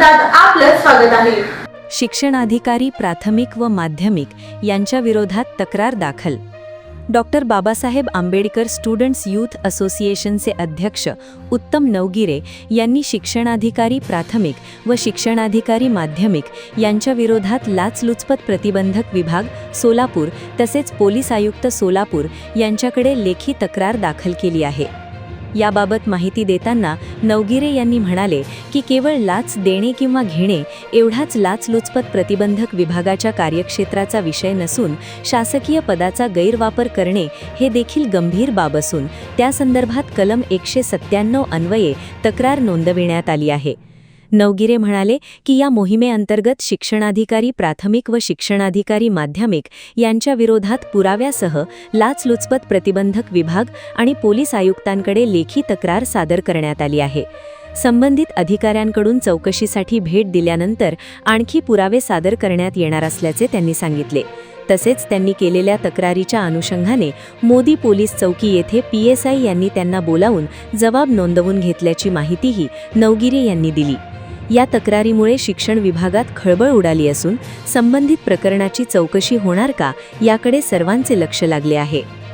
सत्रात आपलं स्वागत आहे। शिक्षणाधिकारी प्राथमिक व माध्यमिक यांच्या विरोधात तक्रार दाखल। Doctor Babasaheb Ambedkar students youth असोसिएशनचे अध्यक्ष उत्तम नवगिरे यांनी शिक्षणाधिकारी प्राथमिक व शिक्षणाधिकारी माध्यमिक यांच्या विरोधात लाचलुचपत प्रतिबंधक विभाग सोलापूर तसेच पोलीस आयुक्त सोलापूर यांच्याकडे लेखी तक्रार दाखल केली आहे। याबाबत माहिती देताना नवगिरे यांनी म्हणाले की केवळ लाच देणे किंवा घेणे एवढाच लाचलुचपत प्रतिबंधक विभागाच्या कार्यक्षेत्राचा विषय नसून शासकीय पदाचा गैरवापर करणे हे देखील गंभीर बाब असून त्या संदर्भात कलम 197 अन्वये तक्रार नोंदविण्यात आली आहे। नवगिरे म्हणाले की या मोहिमेअंतर्गत शिक्षणाधिकारी प्राथमिक व शिक्षणाधिकारी माध्यमिक यांच्या विरोधात पुराव्यासह लाचलुचपत प्रतिबंधक विभाग आणि पोलीस आयुक्तांकडे लेखी तक्रार सादर करण्यात आली आहे। संबंधित अधिकाऱ्यांकडून चौकशीसाठी भेट दिल्यानंतर आणखी पुरावे सादर करण्यात येणार असल्याचे त्यांनी सांगितले। तसेच त्यांनी केलेल्या तक्रारीच्या अनुषंगाने मोदी पोलीस चौकी येथे PSI यांनी त्यांना बोलावून जबाब नोंदवून घेतल्याची माहितीही नवगिरे यांनी दिली। या तक्रारीमुळे शिक्षण विभागात खळबळ उडाली असून संबंधित प्रकरणाची चौकशी होणार का याकडे सर्वांचे लक्ष लागले आहे।